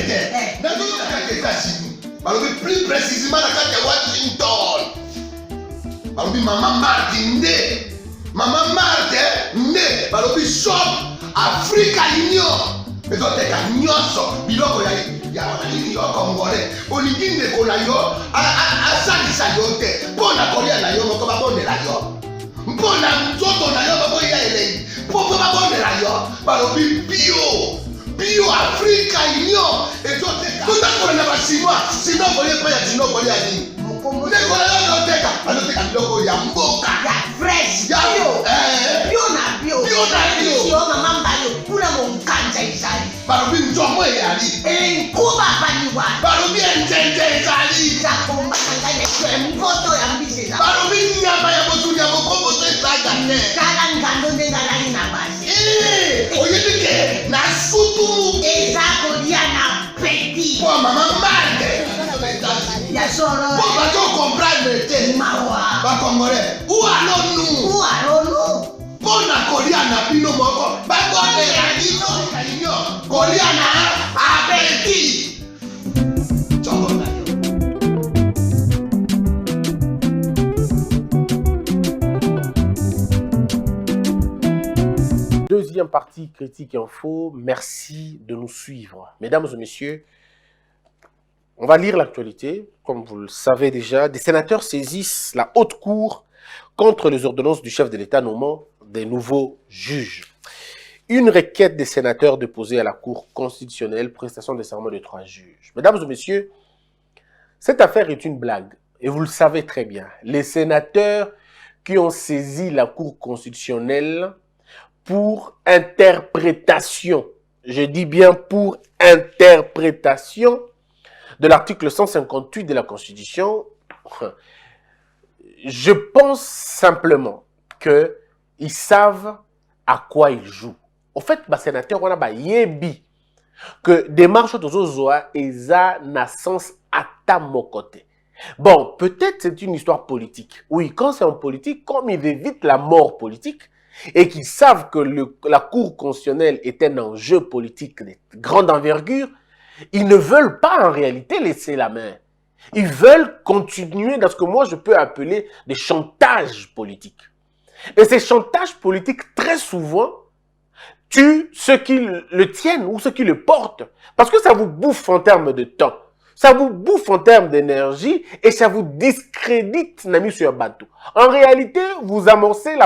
Angleterre. Dans les États-Unis. Plus précisément dans Washington. Maman Martin né. Maman Martin né. Balobi shop Africa Union. Mais donc t'es nyonso biloko ya yo congolais. Olingi ndeko na yo asalisa yo te. Mpona kolia na yo moko babondela yo. Mpona nzoto na yo baboya elei. Poko babondela yo. Balobi bio Africa Union. Et donc t'es na basinois. Sinon kolia pa ya sinon kolia ni. Ndeko na yo teka. Aloteka biloko ya mboka. Ya fresh. Ya bio. Yo mama mbayo kuna mkanja izali. Barobi njomo yali. Kuba baniwa. Barobi njenje izali. Zakomba ngane kwe mvoto ya mbise. Barobi nyama ya botu ya bokombo to isaga ne. Kala ngando ndengalani na basi. Oyedike na sutu. Ezako dia na petit. Kwa mama mande. Ya soro. Pour bato comprendre te. Mawa. Ba congolais. Où allons-nous? Pona kolia na bino moko. Ba kone ya bino. Kolia na abeti. Chongo na yo. Deuxième partie critique info. Merci de nous suivre. Mesdames et messieurs, on va lire l'actualité. Comme vous le savez déjà, des sénateurs saisissent la haute cour contre les ordonnances du chef de l'État nommant des nouveaux juges. Une requête des sénateurs déposée à la Cour constitutionnelle, prestation de serment de 3 juges. Mesdames et messieurs, cette affaire est une blague. Et vous le savez très bien. Les sénateurs qui ont saisi la Cour constitutionnelle pour interprétation, je dis bien pour interprétation, de l'article 158 de la Constitution, je pense simplement qu'ils savent à quoi ils jouent. Au fait, les sénateurs, on a yebi que des marches tozozoa eza na sens ata mokote. Bon, peut-être c'est une histoire politique. Oui, quand c'est en politique, comme ils évitent la mort politique et qu'ils savent que la Cour constitutionnelle est un enjeu politique de grande envergure, ils ne veulent pas en réalité laisser la main. Ils veulent continuer dans ce que moi je peux appeler des chantages politiques. Et ces chantages politiques, très souvent, tuent ceux qui le tiennent ou ceux qui le portent. Parce que ça vous bouffe en termes de temps. Ça vous bouffe en termes d'énergie et ça vous discrédite, Nami sur bateau. En réalité, vous amorcez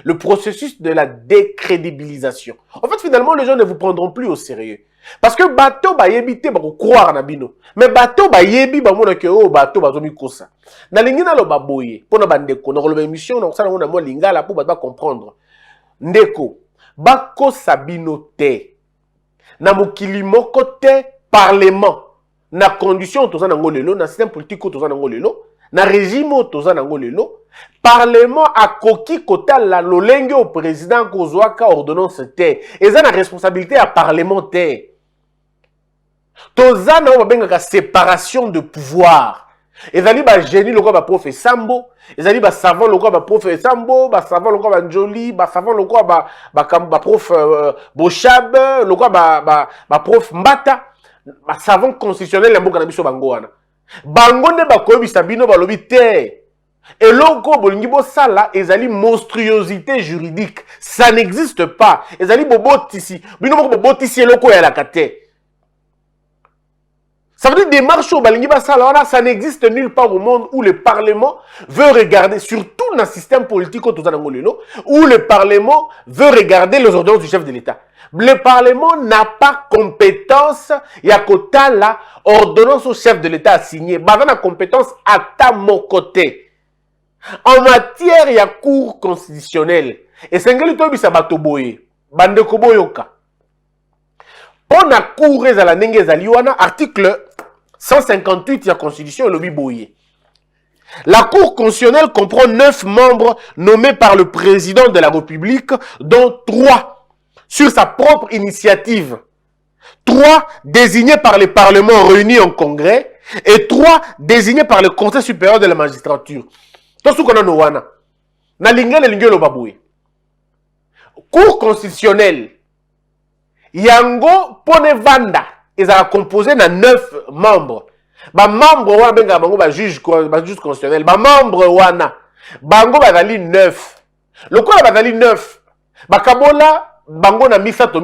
le processus de la décrédibilisation. En fait, finalement, les gens ne vous prendront plus au sérieux. Parce que bateau ba yebite ba croire na bino. Mais bateau ba yebi ba mona ke o bateau ba zomi kosa. Na lingina lo ba boye. Pona bandeko na lo émission na ça na mona mo lingala pour ba comprendre. Ndeko ba kosa bino te. Na mokili moko te parlement. Na condition toza na ngolelo, na système politique toza na ngolelo, na régime toza na ngolelo, parlement a koki kota la lolenge au président kozwaka ordonnance te. Eza na responsabilité à parlementaire. Toza na babengaka séparation de pouvoir. Ezali ba génie loko ba prof Sambo, ezali ba savant loko ba prof Sambo, ba savant loko ba Njoli, ba savant loko ba prof Bochab, loko ba prof Mbata. Ba savant constitutionnel mboka na biso bango wana. Bango nde ba koyebisa bino balobi te. Et loko bolingi bo sala ezali monstruosité juridique. Ça n'existe pas. Ezali bobotisi. Bino moko bobotisi eloko ya la kate. Ça veut dire des marches au balingi ba sala, ça n'existe nulle part au monde où le Parlement veut regarder, surtout dans le système politique où le Parlement veut regarder les ordonnances du chef de l'État. Le Parlement n'a pas compétence, il y a quota la ordonnance au chef de l'État à signer. Bah, la compétence à ta mon côté. En matière, il y a cour constitutionnelle. Et c'est un peu ça batoboye. Bande koboyoka. On a cour à la nenge zaliwana, article 158 de la Constitution, le biboye. La Cour constitutionnelle comprend 9 membres nommés par le président de la République, dont 3 sur sa propre initiative, 3 désignés par les parlements réunis en congrès et 3 désignés par le Conseil supérieur de la magistrature. Tout ce qu'on a nowana. Na lingele lingelo baboué. Cour constitutionnelle. Yango pone vanda. ils sont composés de 9 membres. Ba membre wana benga bango ba juge constitutionnel, ba membre wana bango bazali 9. Lokola bazali 9, bakabola bango na misato.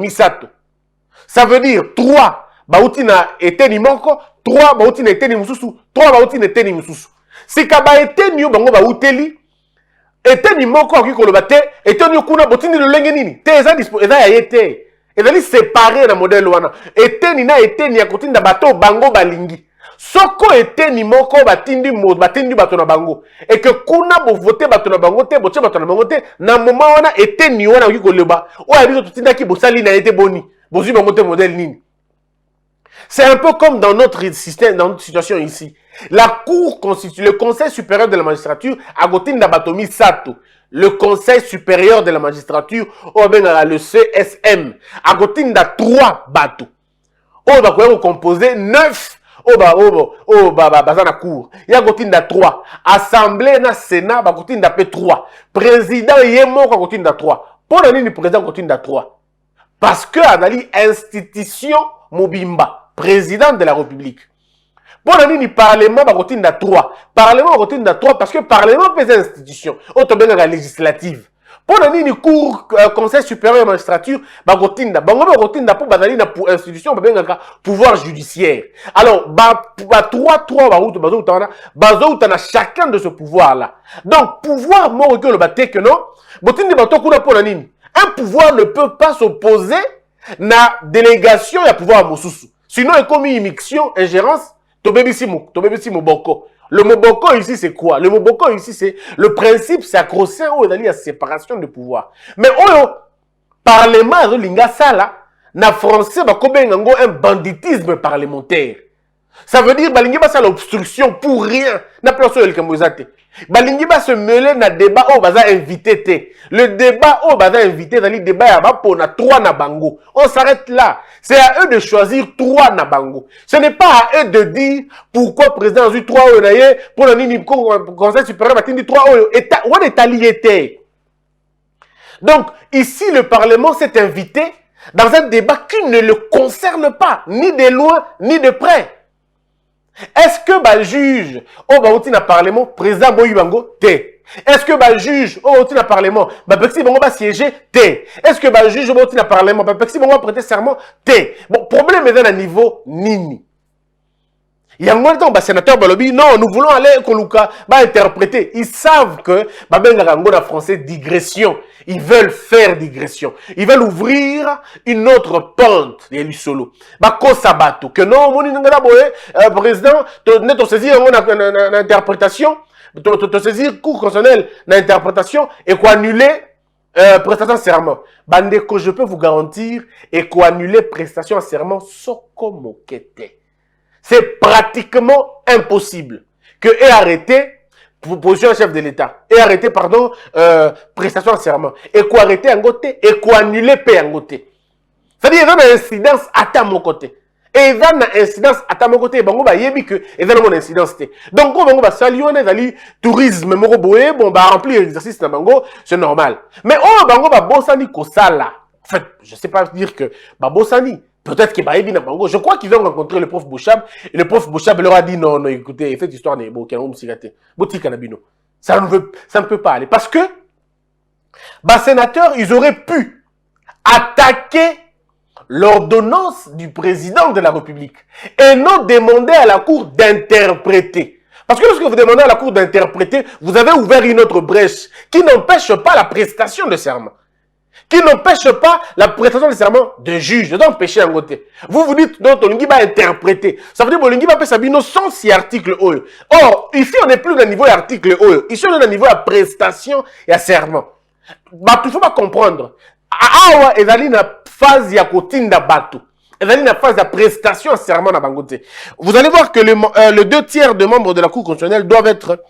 Ça veut dire 3 bauti na eteni moko, 3 bauti na eteni mususu, 3 bauti na eteni mususu. Sika ba eteni yo bango bauteli eteni moko akoki koloba te, eteni yo kuna botindi lolenge nini te, eza ya ye te, ezali séparé na modèle wana. Eteni na eteni ya kotinda bato bango balingi. Soko eteni moko batindi bato na bango, et que kuna bo voter bato na bango te, boche bato na bango te, na moment wana eteni wana akoki koloba oya biso totindaki bosali na ete boni bozwi bango te modèle nini. C'est un peu comme dans notre système, dans notre situation ici. La Cour constitutionnelle, le Conseil supérieur de la magistrature, a gotinda batomi sato. Le Conseil supérieur de la magistrature, le CSM, a gotinda 3 bateaux. On va composer 9. Bazana Cour. Il y a gotinda 3. Assemblée na Sénat, ba gotinda pe 3. Président yemo ka gotinda 3. Pour le président gotinda 3. Parce que anali institution mobimba, président de la République. Pour le parlement bagotinda 3. Parlement bagotinda 3 parce que parlement pèse institution. Autre la législative. Pour le cour conseil supérieur de magistrature bagotinda. Bango bagotinda pour bazali na pour institution pouvoir judiciaire. Alors ba 3 bazotana chacun de ce pouvoir là. Donc pouvoir mo que le baté que non. Botindi bato kuna pour nini. Un pouvoir ne peut pas s'opposer na délégation ya pouvoir mosusu. Sinon, il y a comme immixtion, ingérence, tobebisi moboko. Le moboko ici, c'est quoi? Le moboko ici, c'est le principe sacro-saint où il y a séparation de pouvoir. Mais au parlement, linga sala, na français, un banditisme parlementaire. Ça veut dire balingi ba l'obstruction pour rien. Na place el kambozate. Balingi ba se mêler na débat au baza invité té. Le débat au baza invité dans le débat ya ba pona 3 na bango. On s'arrête là. C'est à eux de choisir 3 na bango. Ce n'est pas à eux de dire pourquoi président a eu 3 au naye pour le nini conseil supérieur batindi 3 au état on est allié. Donc ici le parlement s'est invité dans un débat qui ne le concerne pas ni de loin ni de près. Est-ce que le juge au Baoutina Parlement, président Boyibango, té? Est-ce que le juge au Baoutina Parlement, Bapexi Bango va siéger, té? Est-ce que le juge au Baoutina Parlement, Bapexi Bango va prêter serment, té? Bon, problème est dans le niveau nini. Il y a un moment où le sénateur Balobi, non, nous voulons aller Koluka, interpréter. Ils savent que la français digression. Ils veulent faire digression. Ils veulent ouvrir une autre pente. Il y a lui solo. Sabato. Que non, mon président, tu saisir une interprétation, tu saisir cour constitutionnel d'interprétation et quoi annuler prestation de serment. Bandeko, je peux vous garantir et quoi annuler prestation de serment soko mokete. C'est pratiquement impossible que ait arrêté position chef de l'État et arrêté pardon prestation de serment et quoi arrêter en côté et quoi annuler paix en côté. C'est-à-dire il y a une incidence à mon côté et il y a une incidence à mon côté bango ba yebi que il y a une incidence té. Donc on bango ba saluer les tourisme moko boye bon ba remplir l'exercice na bango c'est normal. Mais on bango ba bosani ko sala. En fait, je sais pas dire que ba bosani. Peut-être que je crois qu'ils ont rencontré le prof Bouchab et le prof Bouchab leur a dit non, écoutez, cette histoire n'est pas ça ne peut pas aller. Parce que, sénateurs, ils auraient pu attaquer l'ordonnance du président de la République et non demander à la Cour d'interpréter. Parce que lorsque vous demandez à la Cour d'interpréter, vous avez ouvert une autre brèche qui n'empêche pas la prestation de serment. Qui n'empêche pas la prestation de serment de juge, d'empêcher un côté. Vous vous dites, non, Tolingi va interpréter. Ça veut dire, Tolingi va faire Sabino sans si article OE. Or, ici, on n'est plus dans le niveau article OE. Ici, on est dans le niveau de prestation et à serment. Bah, il faut pas comprendre. Awa, et dans la phase ya kotinda batu. Et dans la phase de prestation à serment à Bangote. Vous allez voir que le 2 tiers de membres de la Cour constitutionnelle doivent être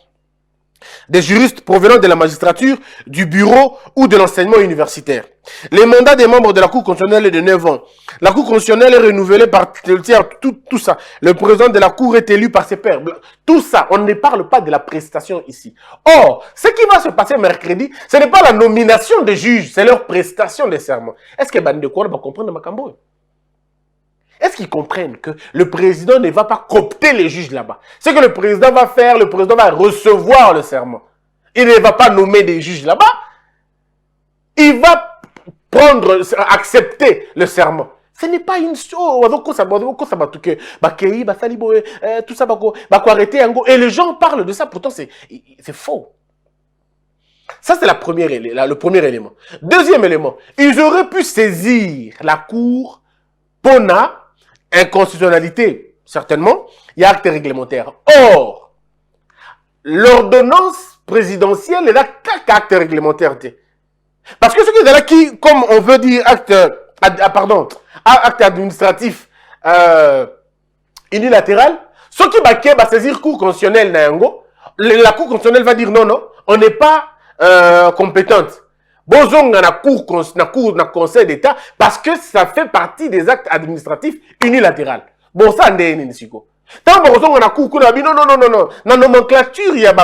des juristes provenant de la magistrature, du bureau ou de l'enseignement universitaire. Les mandats des membres de la Cour constitutionnelle est de 9 ans. La Cour constitutionnelle est renouvelée par le tiers, tout ça. Le président de la Cour est élu par ses pairs. Tout ça, on ne parle pas de la prestation ici. Or, ce qui va se passer mercredi, ce n'est pas la nomination des juges, c'est leur prestation de serment. Est-ce que Bande de quoi va comprendre Macambo? Est-ce qu'ils comprennent que le président ne va pas coopter les juges là-bas? Ce que le président va faire, le président va recevoir le serment. Il ne va pas nommer des juges là-bas. Il va accepter le serment. Ce n'est pas une chose. Tout ça, arrêter. Et les gens parlent de ça, pourtant c'est faux. Ça, c'est le premier élément. Deuxième élément, ils auraient pu saisir la Cour pour inconstitutionnalité, certainement, il y a acte réglementaire. Or, l'ordonnance présidentielle est là qu'acte réglementaire. Parce que ce qui est là qui, comme on veut dire acte administratif unilatéral, ce qui va saisir la Cour constitutionnelle, la Cour constitutionnelle va dire non, on n'est pas compétente. Bozong na cour conseil d'État parce que ça fait partie des actes administratifs unilatéraux. Bon, ça, tant que na cour non. Na nomenclature, il y a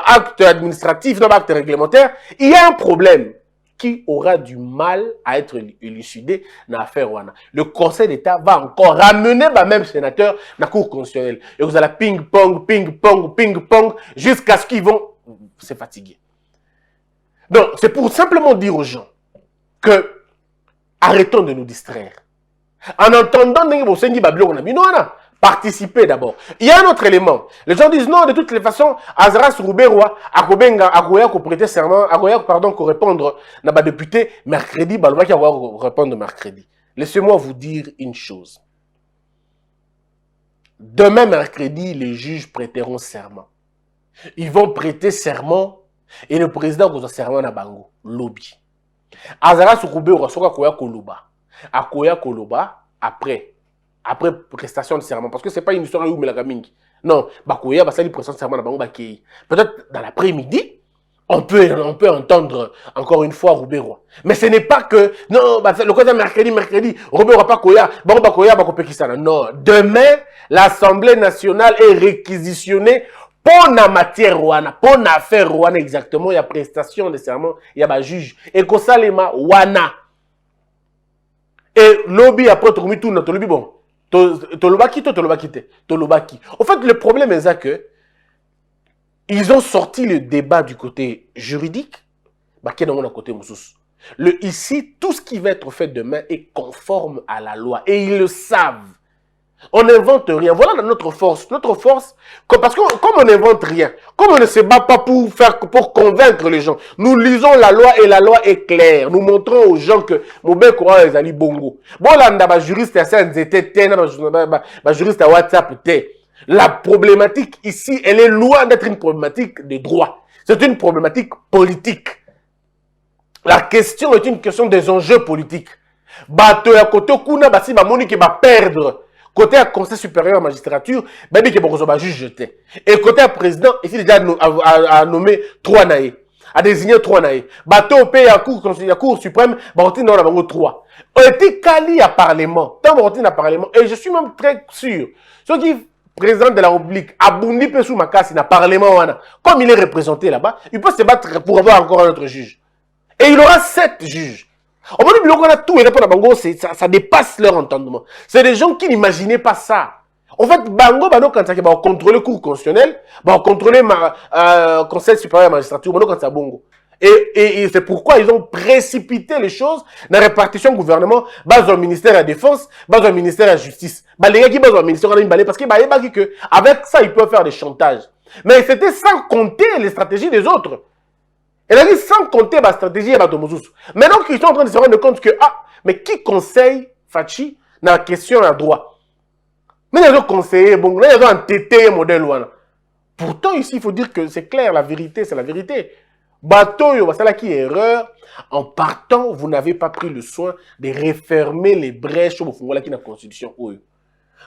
acte administratif, acte réglementaire. Il y a un problème qui aura du mal à être élucidé dans l'affaire Wana. Le Conseil d'État va encore ramener même sénateur dans la Cour constitutionnelle. Et vous allez ping-pong, jusqu'à ce qu'ils vont se fatiguer. Donc, c'est pour simplement dire aux gens que arrêtons de nous distraire. En entendant participer d'abord. Il y a un autre élément. Les gens disent non, de toutes les façons, Azras Rouberwa, Akoya ko prêter serment, ko répondre na ba député mercredi, balwa ki répondre mercredi. Laissez-moi vous dire une chose. Demain mercredi, les juges prêteront serment. Ils vont prêter serment et le président va serment na bango, lobby. Azras Rouberwa soka koya koloba. Akoya koloba après prestation de serment, parce que c'est pas une histoire où Melagamingi. Non, Bakoya va salir prestation de serment dans Bango Bakei. Peut-être dans l'après-midi, on peut entendre encore une fois Rouberwa. Mais ce n'est pas que, non, le côté mercredi, Rouberwa pas Koya, Bango Bakoya, Bako Pekisana. Non, demain, l'Assemblée nationale est réquisitionnée pour la matière Wana, pour l'affaire Wana exactement. Il y a prestation de serment, il y a juge. Et Kosalema Wana. Et lobby après tout notre lobby bon. Tolobaki. En fait, le problème est que ils ont sorti le débat du côté juridique, qui est dans le côté moussous. Ici, tout ce qui va être fait demain est conforme à la loi. Et ils le savent. On n'invente rien. Voilà notre force. Notre force, parce que comme on n'invente rien, comme on ne se bat pas pour convaincre les gens, nous lisons la loi et la loi est claire. Nous montrons aux gens que Mobé Kora est allé bongo. Bon, là, on a un juriste à un juriste à WhatsApp. La problématique ici, elle est loin d'être une problématique de droit. C'est une problématique politique. La question est une question des enjeux politiques. Bato ya koto kuna basi ba moni ki ba perdre. Côté à Conseil supérieur à magistrature, ben dit que bon va juge jeté. Et côté à président, ici déjà a nommé 3 naïs, a désigné 3 naïs. Bateau au pays à cour suprême, Barotin dans la bango 3. On était quali à parlement, tant Barotin à parlement, et je suis même très sûr, ceux qui président de la République, Abundi Pesou Makasi na parlement wana, comme il est représenté là-bas, il peut se battre pour avoir encore un autre juge. Et il aura 7 juges. On va dire tout et répondre à Bango, ça dépasse leur entendement. C'est des gens qui n'imaginaient pas ça. En fait, Bango, quand ça va contrôler le cours constitutionnel, va contrôler le Conseil supérieur de la magistrature, quand ça Bongo. Et c'est pourquoi ils ont précipité les choses dans la répartition du gouvernement, base au ministère de la Défense, base au ministère de la Justice. Les gars qui basent au ministère de la parce qu'avec ça, ils peuvent faire des chantages. Mais c'était sans compter les stratégies des autres. Et là, sans compter la stratégie de Batomozous. Maintenant qu'ils sont en train de se rendre compte que, mais qui conseille Fachi dans la question à droit? Mais ils ont conseillé, bon, là, ils ont entêté le modèle. Pourtant, ici, il faut dire que c'est clair, la vérité, c'est la vérité. Bateau, c'est là qui est erreur. En partant, vous n'avez pas pris le soin de refermer les brèches au fond de la Constitution.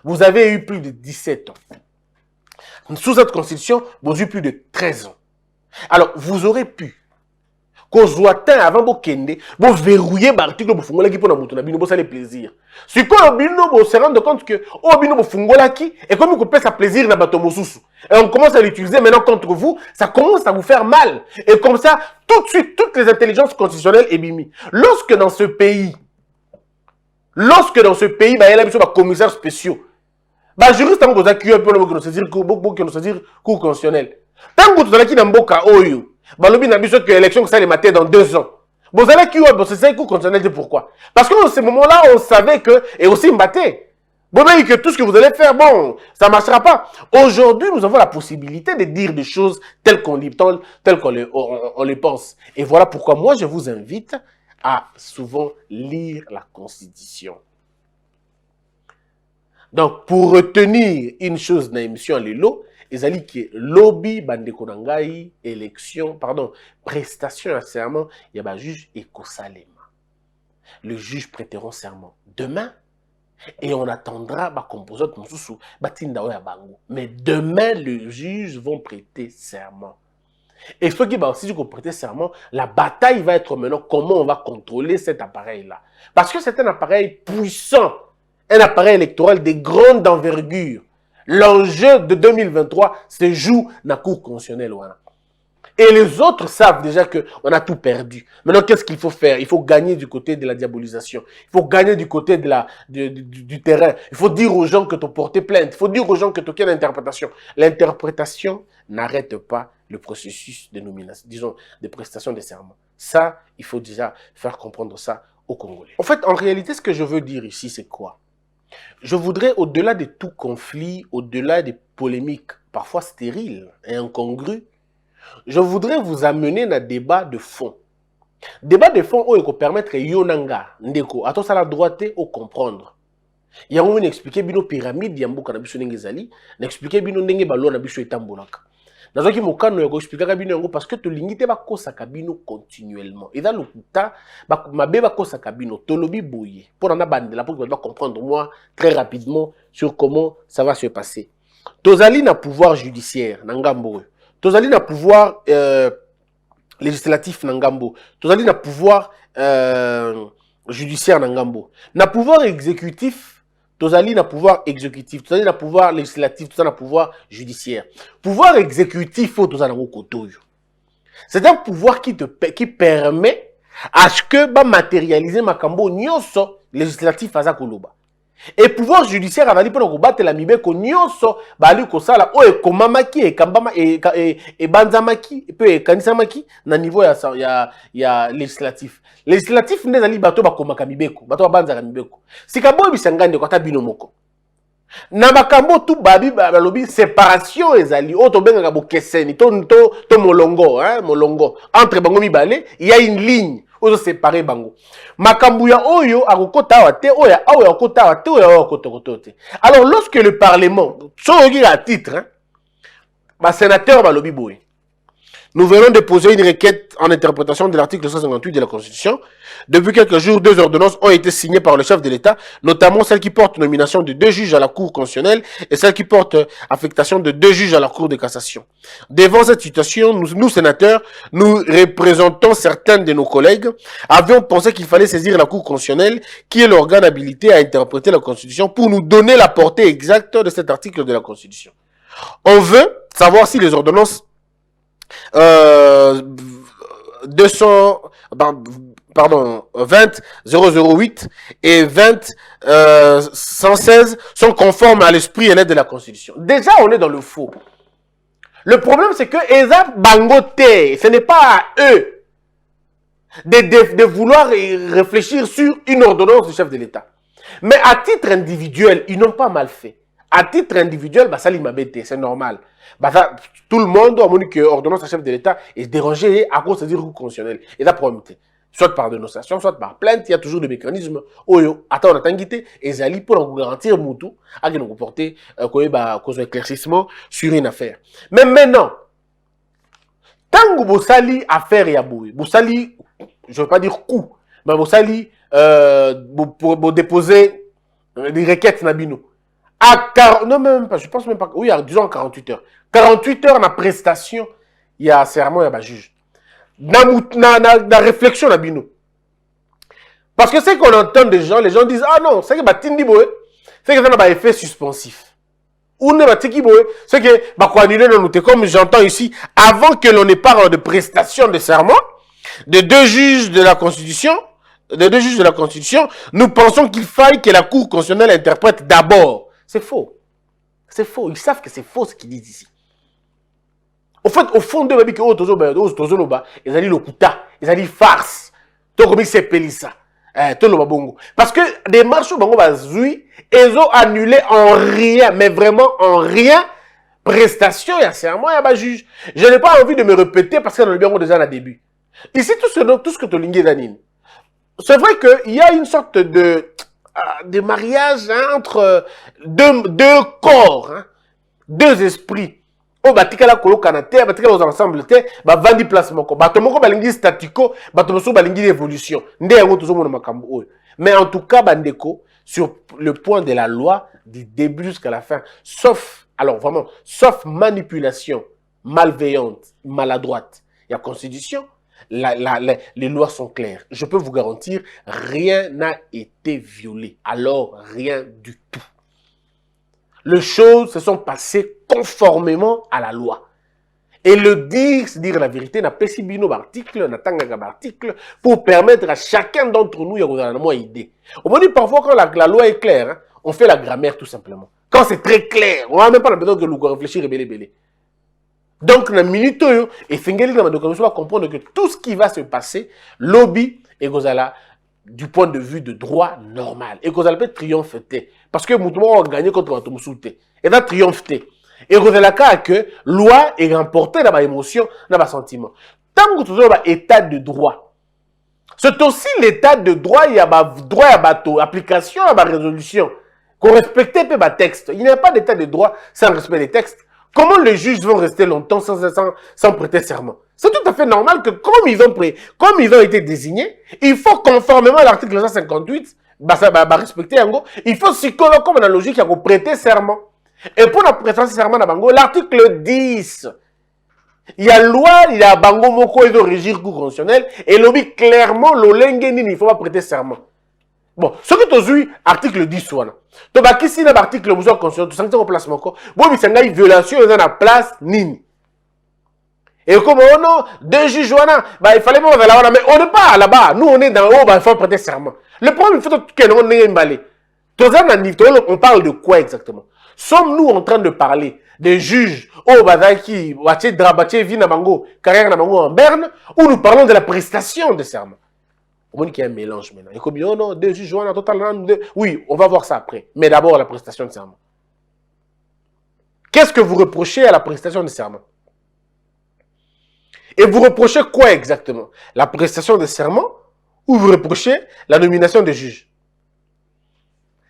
Vous avez eu plus de 17 ans. Sous cette Constitution, vous avez eu plus de 13 ans. Alors, vous aurez pu Kozouatin avant Bokende, vous verrouillez l'article pour Fungola qui pour nous donner ça les plaisir. Si quoi Obino vous se rendre compte que Obino Fungola qui et comme vous peut ça plaisir dans bateau Mosusu et on commence à l'utiliser maintenant contre vous, ça commence à vous faire mal et comme ça tout de suite toutes les intelligences constitutionnelles est bimi. Lorsque dans ce pays Lorsque dans ce pays, il y a des commissaires spéciaux, les juristes ont besoin de cours constitutionnel. Tant que vous avez un boka oyo, que l'élection ça les matin dans 2 ans. Vous allez qui c'est cours constitutionnel, pourquoi? Parce que dans ce moment-là, on savait que, et aussi Mbaté, vous voyez que tout ce que vous allez faire, bon, ça ne marchera pas. Aujourd'hui, nous avons la possibilité de dire des choses telles qu'on les pense. Et voilà pourquoi moi, je vous invite à souvent lire la Constitution. Donc, pour retenir une chose dans l'émission Lelo, ils allaient que lobby, bandeko nangai, élection, pardon, prestation à serment, il y a un juge écosalema. Le juge prêteront serment demain et on attendra ma composante mususu batinda oya bango. Mais demain, les juges vont prêter serment. Et ce qui va aussi prêter serment, la bataille va être maintenant comment on va contrôler cet appareil-là. Parce que c'est un appareil puissant. Un appareil électoral de grande envergure. L'enjeu de 2023 se joue dans la Cour constitutionnelle. Et les autres savent déjà qu'on a tout perdu. Maintenant, qu'est-ce qu'il faut faire? Il faut gagner du côté de la diabolisation. Il faut gagner du côté du terrain. Il faut dire aux gens que tu as porté plainte. Il faut dire aux gens que tu as quelle interprétation. L'interprétation n'arrête pas le processus de nomination, disons, de prestation de serment. Ça, il faut déjà faire comprendre ça aux Congolais. En fait, en réalité, ce que je veux dire ici, c'est quoi? Je voudrais, au-delà de tout conflit, au-delà des polémiques parfois stériles et incongrues, je voudrais vous amener dans un débat de fond. Débat de fond où il peut permettre Yonanga, Ndeko, à tout ça la droite au comprendre. Il y a un expliqué bino pyramide, yambo kanabiso n'engezali, n'expliqué bino n'enge balo nabiso etambolaka. Dans un mokano yako expliquer kabino yango parce que to lingite ba kosa kabino continuellement. Et dans le kuta ba mabe ba kosa kabino tolobi boye. Pour en abandela pour va comprendre moi très rapidement sur comment ça va se passer. Tozali na pouvoir judiciaire nangambo. Tozali na pouvoir législatif nangambo. Tozali na pouvoir judiciaire nangambo. Na pouvoir exécutif. Tozali na pouvoir exécutif, tozali na pouvoir législatif, tozali na pouvoir judiciaire. Pouvoir exécutif, faut tozali na kotoyo. C'est un pouvoir qui permet à ce que ba matérialiser makambo nyonso législatif aza koloba. Et pouvoir judiciaire avali pona ko batela mibeko nyonso bali ko sala o ekomamaki ekambama e banzamaki pe ekanisamaki na niveau ya législatif. Législatif ndezali bato bakomaka mibeko, bato banzaka mibeko. Sikabo bisangande ko ta bino moko. Na makambo tu babi balobi séparation ezali o to bengaka bokeseni to molongo, hein, molongo entre bango mibale, il y a une ligne ozo séparer bango. Makambu ya oyo akokota wate oya ayo akota wate oya akotokotote. Alors lorsque le parlement soki à titre, hein, ba sénateur balobi boy. Nous venons de poser une requête en interprétation de l'article 158 de la Constitution. Depuis quelques jours, 2 ordonnances ont été signées par le chef de l'État, notamment celle qui porte nomination de 2 juges à la Cour constitutionnelle et celle qui porte affectation de 2 juges à la Cour de cassation. Devant cette situation, nous sénateurs, nous représentons certains de nos collègues, avions pensé qu'il fallait saisir la Cour constitutionnelle, qui est l'organe habilité à interpréter la Constitution, pour nous donner la portée exacte de cet article de la Constitution. On veut savoir si les ordonnances 20-008 et 20-116 sont conformes à l'esprit et l'aide de la Constitution. Déjà, on est dans le faux. Le problème, c'est que Eza Bangote, ce n'est pas à eux de vouloir réfléchir sur une ordonnance du chef de l'État. Mais à titre individuel, ils n'ont pas mal fait. À titre individuel, bah, ça l'imabete, c'est normal. Bah, ça, tout le monde a dit que l'ordonnance du chef de l'État est dérangée à cause du recours constitutionnel. Et la problème, soit par dénonciation, soit par plainte, il y a toujours des mécanismes. Oyo, attends, on a t'inquiété, et Zali pour nous garantir Moutou, à nous comporter, cause éclaircissement sur une affaire. Mais maintenant, tant que vous sali affaire et aboué, vous sali, je ne veux pas dire coup, mais vous sali, pour déposer des requêtes nabino. Non, même pas, je pense même pas. Oui, disons 48 heures. 48 heures, la prestation, il y a serment, il y a un juge. La réflexion, la bino. Parce que c'est qu'on entend des gens, les gens disent, ah non, c'est que Batindi Boé, c'est que ça n'a pas effet suspensif. Ou ne Batiki Boé, c'est que, comme j'entends ici, avant que l'on ait parlé de prestation de serment, de 2 juges de la Constitution, des deux juges de la Constitution, nous pensons qu'il faille que la Cour constitutionnelle interprète d'abord. C'est faux. C'est faux. Ils savent que c'est faux ce qu'ils disent ici. Au fait, au fond de ils ont dit lokuta, ils ont dit farce. Donc, comme c'est Pélissa. Parce que des marches bango bazui, ils ont annulé en rien, mais vraiment en rien, prestation, c'est à moi, il y a juge. Je n'ai pas envie de me répéter parce que dans le bien déjà au début. Ici, tout ce que tu lingues Danine. C'est vrai qu'il y a une sorte de mariage hein, entre deux corps, hein, deux esprits. Oh, batika la kolo kanate, batika la ensemble te, ba vandi place moko. Bato moko balingi statico, bato moso balingi évolution. Nde yango tozo mona makambo oyo. Mais en tout cas, bandeko, sur le point de la loi, du début jusqu'à la fin, sauf, alors vraiment, sauf manipulation malveillante, maladroite, il y a constitution, les lois sont claires. Je peux vous garantir, rien n'a été violé. Alors, rien du tout. Les choses se sont passées conformément à la loi. Et le dire, c'est dire la vérité, n'a pas si bien d'article, n'a pas d'article, pour permettre à chacun d'entre nous d'avoir une idée. On me dit parfois quand la loi est claire, hein, on fait la grammaire tout simplement. Quand c'est très clair, on n'a même pas besoin de nous réfléchir et belé. Donc, dans la minute, et Fengeli, on va comprendre que tout ce qui va se passer, lobby et Gozala, du point de vue de droit normal. Et Gozala peut triompher. Parce que Moutouma a gagné contre Matoumousoute. Et va triompher. Et Gozala que loi est remportée dans ma émotion, dans ma sentiment. Tant que tu as un état de droit, c'est aussi l'état de droit, il y a droit à bateau, application à ma résolution. Qu'on respecte un texte. Il n'y a pas d'état de droit sans respect des textes. Comment les juges vont rester longtemps sans prêter serment? C'est tout à fait normal que comme ils ont été désignés, il faut conformément à l'article 158, respecter en gros, il faut comme la logique, il faut prêter serment. Et pour la prestation de serment dans Bango, l'article 10, il y a loi, il y a Bango Moko et de régir cour constitutionnel, et l'objet clairement, il ne faut pas prêter serment. Bon, ce que tu as vu, article 10, tu as vu ici, l'article de la Constitution, tu as place encore. Bon, mais c'est une violation, il y a une place, nini. Et comme oh non, deux juges, il fallait pas là-bas, mais on n'est pas là-bas. Nous, on est dans haut, il faut prêter serment. Le problème, il faut que nous ayons emballé. On parle de quoi exactement? Sommes-nous en train de parler des juges, Bazaki, Drabaché, Vinabango, Carrière Nabango en Berne, ou nous parlons de la prestation de serment? On dit qu'il y a un mélange maintenant. Et comme oh non, deux juges, totalement. Oui, on va voir ça après. Mais d'abord, la prestation de serment. Qu'est-ce que vous reprochez à la prestation de serment? Et vous reprochez quoi exactement? La prestation de serment ou vous reprochez la nomination des juges?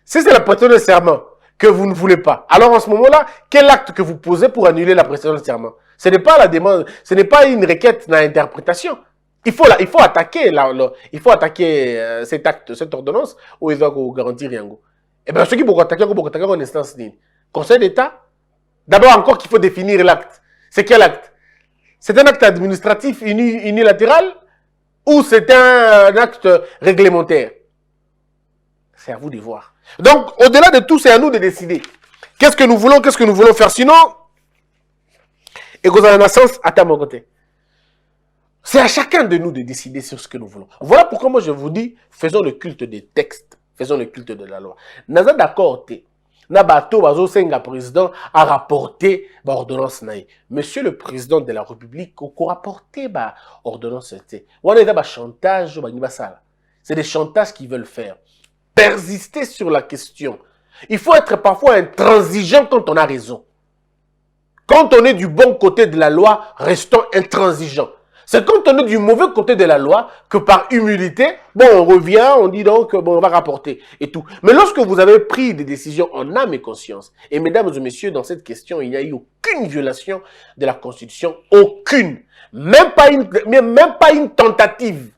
Si c'est la prestation de serment que vous ne voulez pas, alors en ce moment-là, quel acte que vous posez pour annuler la prestation de serment? Ce n'est pas la demande, ce n'est pas une requête d'interprétation. Il faut attaquer cet acte, cette ordonnance, où il va vous garantir rien. Et bien, ceux qui vont attaquer en instance d'une Conseil d'État, d'abord encore qu'il faut définir l'acte. C'est quel acte? C'est un acte administratif unilatéral ou c'est un acte réglementaire? C'est à vous de voir. Donc, au-delà de tout, c'est à nous de décider. Qu'est-ce que nous voulons faire? Sinon, et vous avez un sens à ta mon côté. C'est à chacun de nous de décider sur ce que nous voulons. Voilà pourquoi moi je vous dis, faisons le culte des textes, faisons le culte de la loi. Naza d'accord, Nabato Bazo Senga président a rapporté l'ordonnance naï. Monsieur le président de la République, a rapporté l'ordonnance. Chantage, c'est des chantages qu'ils veulent faire. Persister sur la question. Il faut être parfois intransigeant quand on a raison. Quand on est du bon côté de la loi, restons intransigeants. C'est quand on est du mauvais côté de la loi que par humilité, bon, on revient, on dit donc, bon, on va rapporter et tout. Mais lorsque vous avez pris des décisions en âme et conscience, et mesdames et messieurs, dans cette question, il n'y a eu aucune violation de la Constitution, aucune. Même pas une tentative.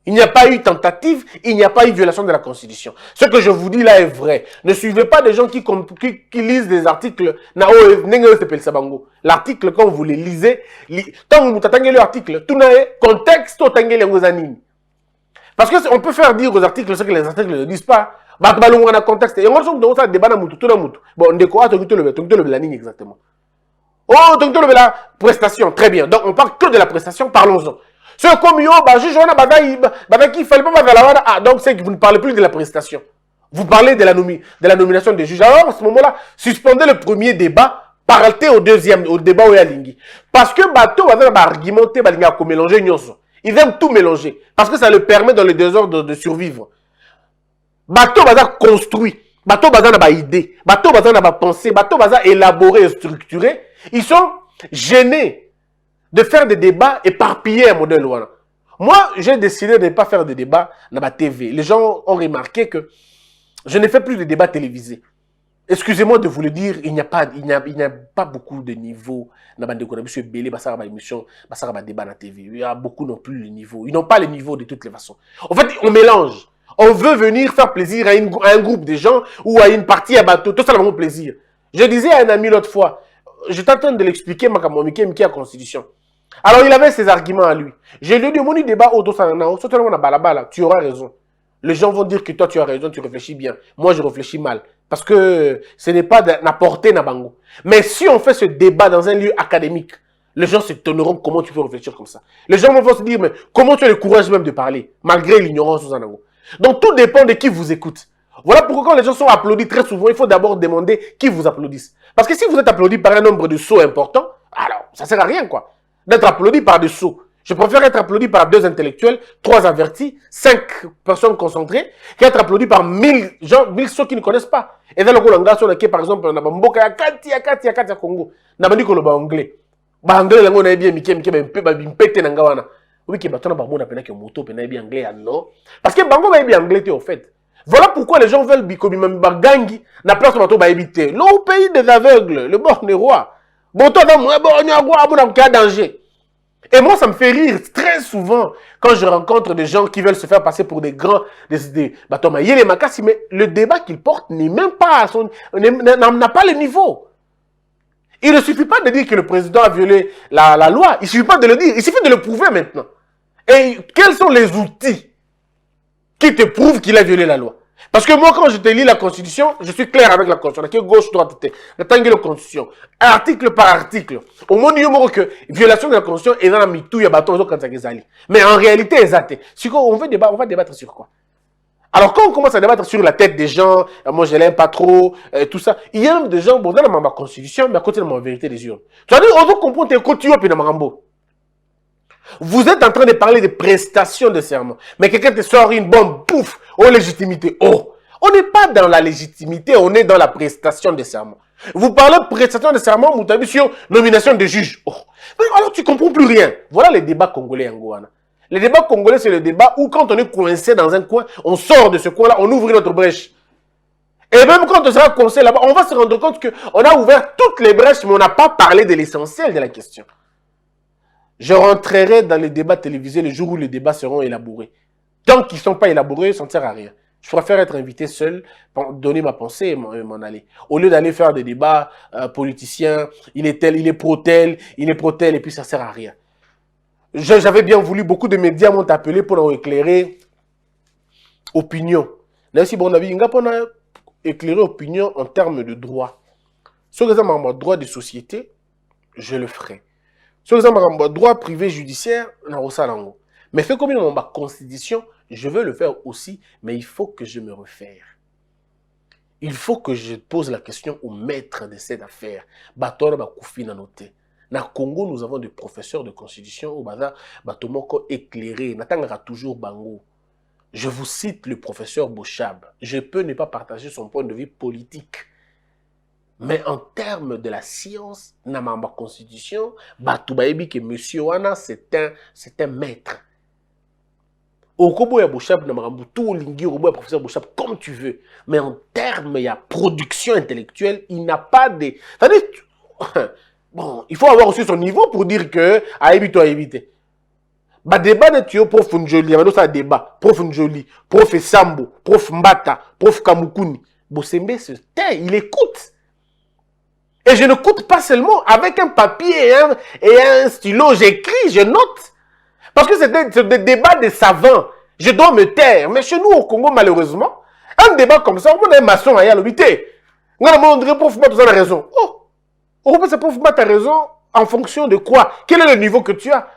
Il n'y a pas eu tentative, il n'y a pas eu violation de la Constitution. Ce que je vous dis là est vrai. Ne suivez pas des gens qui lisent des articles. L'article, quand vous les lisez, tant que vous attendez l'article, tout n'est contexte, parce qu'on peut faire dire aux articles ce que les articles ne disent pas. Contexte. Et on va faire débat dans bon, on découvre la ligne exactement. Oh, donc la prestation, très bien. Donc on parle que de la prestation, parlons-en. C'est comme yo, bah, juge, on a il fallait pas faire ah, donc c'est que vous ne parlez plus de la prestation. Vous parlez de la nomination des juges. Alors, à ce moment-là, suspendez le premier débat, partez au débat où il y a Lingui. Parce que Bato va argumenter, va mélanger Nyonso. Ils aiment tout mélanger. Parce que ça le permet dans les désordres de survivre. Bato va construit. Bato va avoir idée. Bato va avoir pensée. Bato va élaborer et structurer. Ils sont gênés de faire des débats éparpillés à modèle. Voilà. Moi, j'ai décidé de ne pas faire de débats dans la TV. Les gens ont remarqué que je ne fais plus de débats télévisés. Excusez-moi de vous le dire, il n'y a pas beaucoup de niveau dans la monsieur Belé, Bassara, émission, Bassara, débat dans la TV. Il y a beaucoup non plus le niveau. Ils n'ont pas le niveau de toutes les façons. En fait, on mélange. On veut venir faire plaisir à un groupe de gens ou à une partie à bateau. Tout ça, c'est vraiment plaisir. Je disais à un ami l'autre fois, j'étais en train de l'expliquer, Miki à Constitution. Alors, il avait ses arguments à lui. Je lui ai dit, mon débat, tu auras raison. Les gens vont dire que toi, tu as raison, tu réfléchis bien. Moi, je réfléchis mal. Parce que ce n'est pas na portée na bango. Mais si on fait ce débat dans un lieu académique, les gens s'étonneront comment tu peux réfléchir comme ça. Les gens vont se dire, mais comment tu as le courage même de parler, malgré l'ignorance aux anango. Donc, tout dépend de qui vous écoute. Voilà pourquoi quand les gens sont applaudis très souvent, il faut d'abord demander qui vous applaudisse. Parce que si vous êtes applaudi par un nombre de sots important, alors, ça ne sert à rien, quoi. D'être applaudi par des sots. Je préfère être applaudi par 2 intellectuels, 3 avertis, 5 personnes concentrées, qu'être applaudi par 1000 gens, 1000 ceux qui ne connaissent pas. Et dans le Colanga, on a par exemple, on a Mboka, Katia, Congo. On a dit qu'on a anglais. Anglais, on a bien, Mimpete, Nangawana. Oui, qui bateau, on a que moto, on a bien anglais, non. Parce que Bango va bien anglais, au fait. Voilà pourquoi les gens veulent Bikobi Gangi, n'a place au bateau, éviter. Le pays des aveugles, le bord des rois. Bon, toi, on a danger. Et moi, ça me fait rire très souvent quand je rencontre des gens qui veulent se faire passer pour des grands, des makassi, mais le débat qu'ils portent n'est même pas à son, n'a pas le niveau. Il ne suffit pas de dire que le président a violé la loi. Il ne suffit pas de le dire. Il suffit de le prouver maintenant. Et quels sont les outils qui te prouvent qu'il a violé la loi? Parce que moi, quand je te lis la Constitution, je suis clair avec la Constitution. Gauche, droite, la Constitution. Article par article. Au moins, il y a que violation de la Constitution est dans la mitou, il y a bâton, mais en réalité, exact. Si on va débattre sur quoi? Alors, quand on commence à débattre sur la tête des gens, moi, je l'aime pas trop, tout ça, il y a même des gens, bon, dans ma Constitution, mais à côté de ma vérité des yeux. Tu vas dire, on doit comprendre tes côtés, puis dans Marambo. Vous êtes en train de parler de prestations de serment. Mais quelqu'un te sort une bombe, pouf, oh légitimité. Oh, on n'est pas dans la légitimité, on est dans la prestation de serment. Vous parlez de prestation de serment, vous avez sur nomination de juge. Oh, alors tu comprends plus rien. Voilà les débats congolais en Goana. Les débats congolais, c'est le débat où quand on est coincé dans un coin, on sort de ce coin-là, on ouvre notre brèche. Et même quand on sera coincé là-bas, on va se rendre compte qu'on a ouvert toutes les brèches, mais on n'a pas parlé de l'essentiel de la question. Je rentrerai dans les débats télévisés le jour où les débats seront élaborés. Tant qu'ils ne sont pas élaborés, ça ne sert à rien. Je préfère être invité seul, donner ma pensée et m'en aller. Au lieu d'aller faire des débats politiciens, il est tel, il est pro-tel, et puis ça ne sert à rien. J'avais bien voulu, beaucoup de médias m'ont appelé pour éclairer opinion. Là aussi, bon, on a éclairé opinion en termes de droit. Sur les droit des sociétés, je le ferai. Sur exemple, droit privé judiciaire, mais fait comme dans ma constitution, je veux le faire aussi, mais il faut que je me refaire. Il faut que je pose la question au maître de cette affaire. Na Congo, nous avons des professeurs de constitution au bazar, batomoko éclairé, n'attendra toujours bango. Je vous cite le professeur Bochab. Je peux ne pas partager son point de vue politique. Mais en termes de la science, dans ma constitution, Batoubaïbi que monsieur Wana, c'est un maître. Au Kobo ya Bouchab, tout Lingi, au professeur Bouchab, comme tu veux. Mais en termes, il y a production intellectuelle, il n'a pas de. C'est-à-dire, bon, il faut avoir aussi son niveau pour dire que, à éviter, à éviter. Bah, débat de tuyau, prof Njoli, il y a un débat, prof Njoli, prof Sambo, prof Mbata, prof Kamukuni. Bosembe se tait, il écoute. Et je n'écoute pas seulement avec un papier et un stylo, j'écris, je note. Parce que c'est des débats de savants. Je dois me taire. Mais chez nous, au Congo, malheureusement, un débat comme ça, on a un maçon à y aller. On a un prof Mat, tu as raison. Oh, on peut se prof Mat, tu as raison en fonction de quoi? Quel est le niveau que tu as?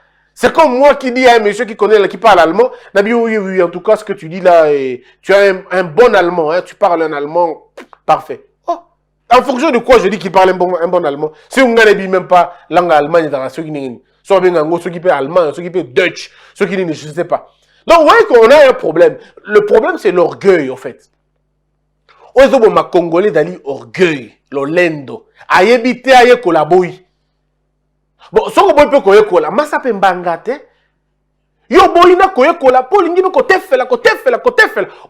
C'est comme moi qui dis à un monsieur qui connaît, qui parle allemand, Nabi, oui, oui, en tout cas, ce que tu dis là, tu as un bon allemand, hein, tu parles un allemand parfait. Oh, en fonction de quoi je dis qu'il parle un bon allemand? Si on ne dit même pas langue allemande dans la ceux qui n'est soit bien ceux qui parlent allemand, ceux qui parlent Dutch, ceux qui ne je sais pas. Donc, vous voyez qu'on a un problème. Le problème, c'est l'orgueil, en fait. Ozo ma Congolais dali orgueil, l'olendo. Ayebite aye kolaboyi. Bon, si on peut koye kola, masa pe mbangate. Yo boyi na koye kola, po lingi no kote fela.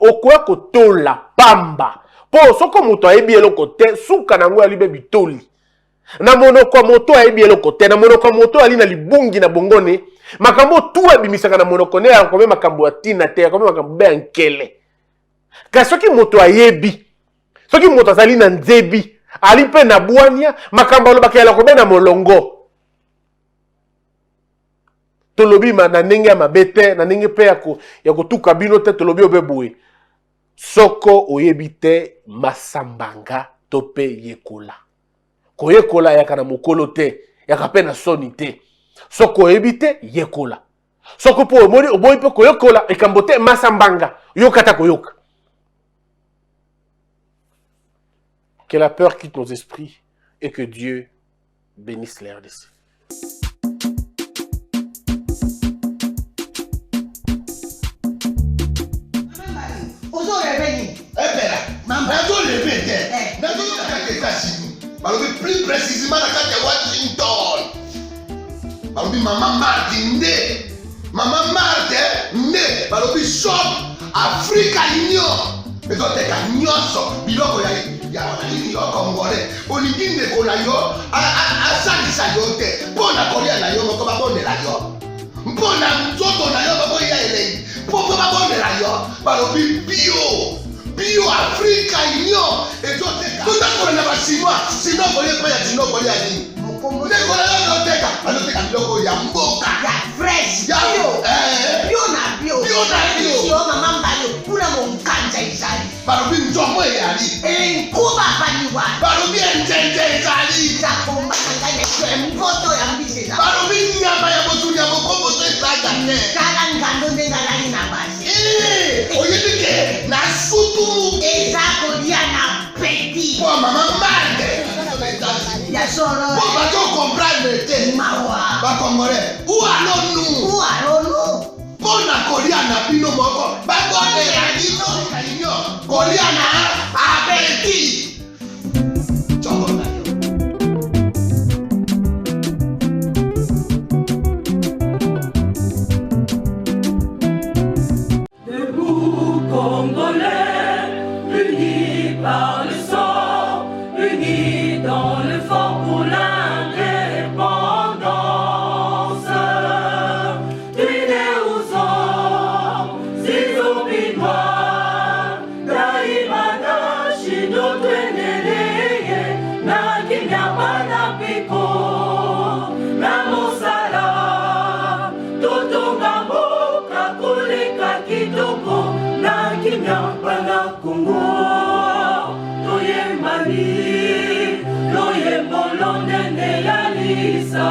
Okoye kotola, pamba. Po, soko moto ayebi elo kote, suka na ngwe alibe bitoli. Na monoko moto ayebi elo kote, na monoko moto ali na libungi na bongone. Makambo tuwe bimisaka na monoko ne, akome makambo atina te, akome makambo be ankele. Kasi soki moto ayebi, soki moto azali na nzebi, ali pe na bwania, makambo alobaki ala kobe na molongo. Tolobi ma na ndenge ya mabete, na ndenge pe ya kotuka bino te tolobi obebwe. Soko oyebi te masambanga to pe yekola. Ko yekola yaka na mokolo te, yaka pe na soni te. Soko oyebi te yekola. Soko po omoni oboyi pe ko yekola ekambo te masambanga. Yokata ko yoka. Que la peur quitte nos esprits et que Dieu bénisse les RDC. Plus précisément dans Washington. Maman Marthe Maman Marthe Balobi shop Africa Union. Mais quand tu as nyonso biloko ya congolais olingi ndeko na yo asalisa yo te mpona kolia na yo moko babondela yo mpona nzoto na yo moko ya elei mpo babondela yo balobi bio Africa Union ezoteka totakola na basinois sino kolie mpe ya sino kolia nini ndeko na yo azoteka azoteka biloko ya mboka ya fresh bio mama mbalo kuna monkanja izali balobi nzombo eyali enkuba baliwa balobi enjenje ezali zakombakanganya mpoto ya mbiseza balobi nyama ya botuni ya mokomboso ezaga te kala ngando ndenga lali na basi oyebi ke na sutu eza kolia na peti po mama Marthe ya soro po bato comprendre te mawa bakongolais ualonu mpona kolia na bino moko babondela bino kolia na apeti Debout Congolais, unis par le sang, unis dans le fort pour l'indépendance. Unis aux hommes, si obinois, daimana shido tweneleye, na kinyamana piko, na mosala, totonga mboka koleka kitoko, na kinyamana Kongo, toye mali, toye bolonde ne ya lisa.